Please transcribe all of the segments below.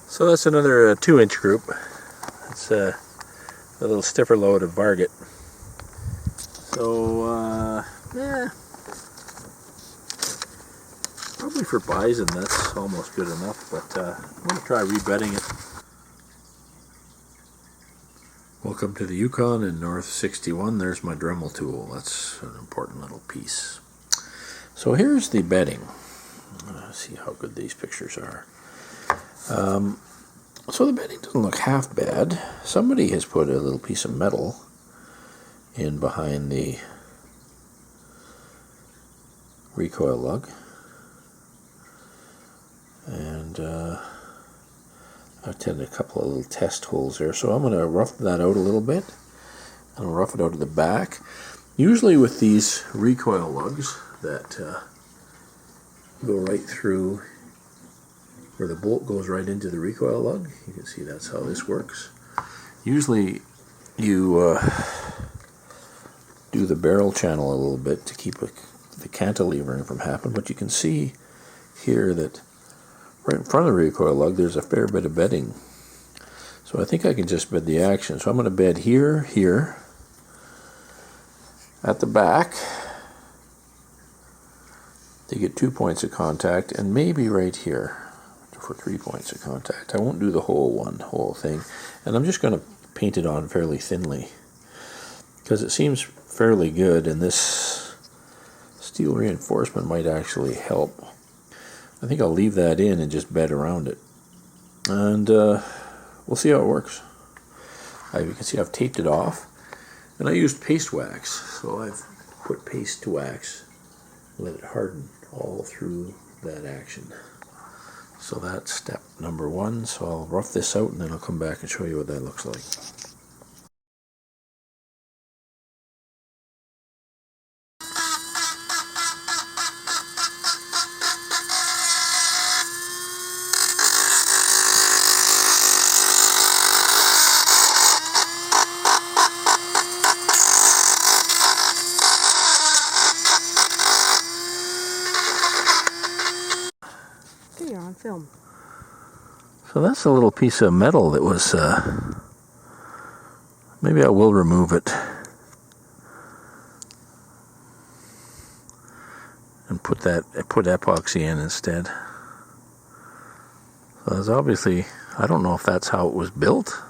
So that's another 2-inch group. It's a little stiffer load of varget. So yeah, probably for bison that's almost good enough, but I'm going to try rebedding it. Welcome to the Yukon in North 61. There's my Dremel tool. That's an important little piece. So here's the bedding. Let's see how good these pictures are. So the bedding doesn't look half bad. Somebody has put a little piece of metal in behind the recoil lug, and I've attended a couple of little test holes there, so I'm going to rough that out a little bit. I'll rough it out at the back. Usually with these recoil lugs that go right through where the bolt goes right into the recoil lug, you can see that's how this works. Usually you do the barrel channel a little bit to keep the cantilevering from happening, but you can see here that right in front of the recoil lug there's a fair bit of bedding. So I think I can just bed the action. So I'm going to bed here, at the back to get 2 points of contact, and maybe right here for 3 points of contact. I won't do the whole thing, and I'm just going to paint it on fairly thinly because it seems fairly good, and this steel reinforcement might actually help. I think I'll leave that in and just bed around it, and we'll see how it works. You can see I've taped it off, and I used paste wax, so I've put paste wax, let it harden all through that action. So that's step number 1. So I'll rough this out and then I'll come back and show you what that looks like. Okay, you're on film. So that's a little piece of metal that was, maybe I will remove it and put epoxy in instead. So there's obviously, I don't know if that's how it was built.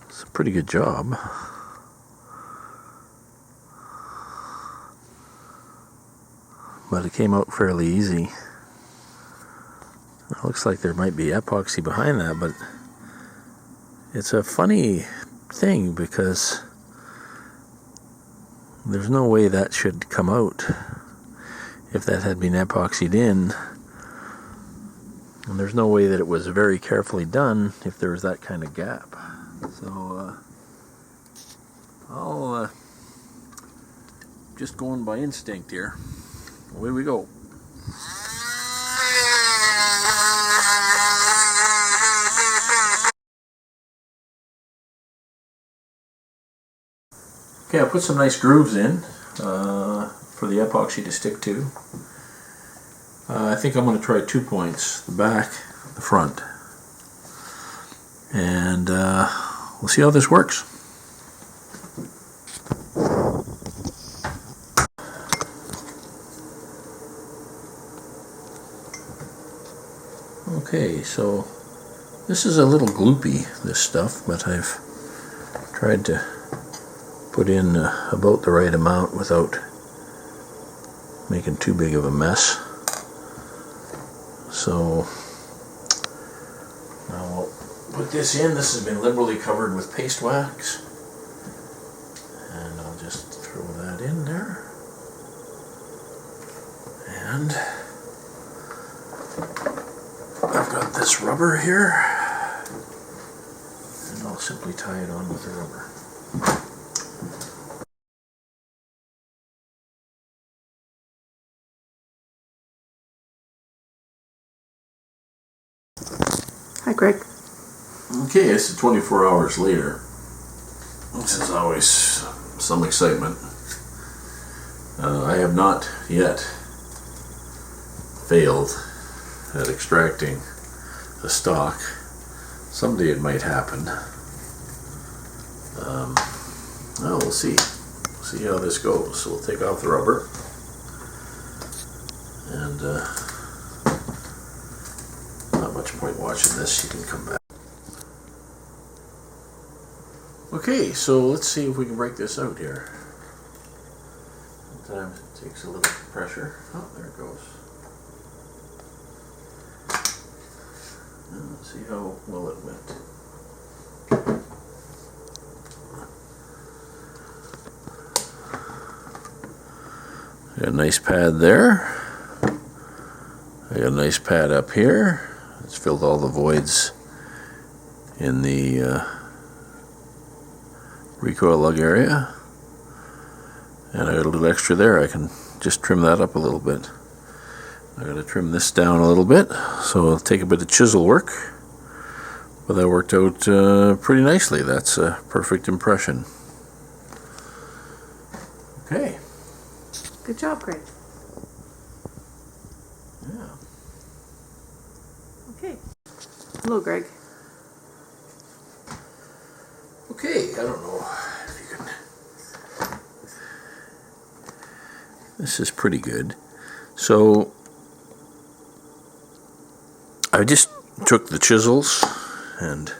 It's a pretty good job. But it came out fairly easy. It looks like there might be epoxy behind that, but it's a funny thing because there's no way that should come out if that had been epoxied in, and there's no way that it was very carefully done if there was that kind of gap. So I'll just going by instinct here. Away we go. Okay, I put some nice grooves in for the epoxy to stick to. I think I'm going to try 2 points, the back, the front. And we'll see how this works. Okay, so this is a little gloopy, this stuff, but I've tried to put in about the right amount without making too big of a mess. So now I'll put this in. This has been liberally covered with paste wax, and I'll just throw that in there, and I've got this rubber here, and I'll simply tie it on with the rubber. Hi, Greg. Okay, it's 24 hours later. This is always some excitement. I have not yet failed at extracting the stock. Someday it might happen. Well, we'll see. We'll see how this goes. So we'll take off the rubber. And not much point watching this. You can come back. Okay, so let's see if we can break this out here. Sometimes it takes a little pressure. Oh, there it goes. And let's see how well it went. Got a nice pad there. I got a nice pad up here. It's filled all the voids in the recoil lug area. And I got a little extra there. I can just trim that up a little bit. I got to trim this down a little bit, so I'll take a bit of chisel work. But that worked out pretty nicely. That's a perfect impression. Okay. Good job, Greg. Yeah. Okay. Hello, Greg. Okay, I don't know if you can. This is pretty good. So I just took the chisels and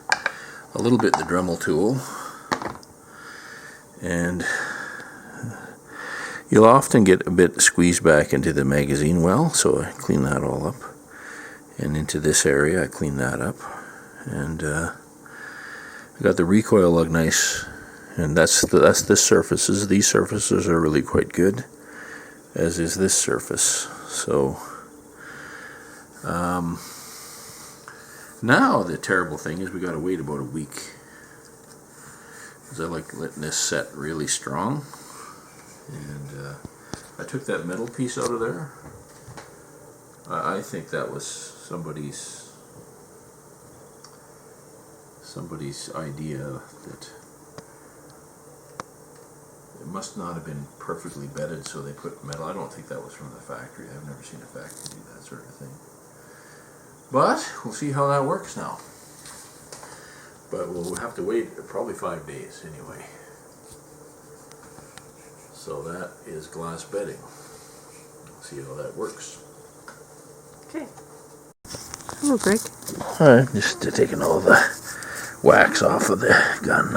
a little bit the Dremel tool, and you'll often get a bit squeezed back into the magazine well, so I clean that all up. And into this area, I clean that up. And I got the recoil lug nice, and that's this surfaces. These surfaces are really quite good, as is this surface. So now the terrible thing is we got to wait about a week, because I like letting this set really strong. And I took that metal piece out of there. I think that was somebody's idea. That it must not have been perfectly bedded, so they put metal. I don't think that was from the factory. I've never seen a factory do that sort of thing. But we'll see how that works now. But we'll have to wait probably 5 days anyway. So that is glass bedding. We'll see how that works. Okay. Hello, Greg. Alright, just taking all the wax off of the gun.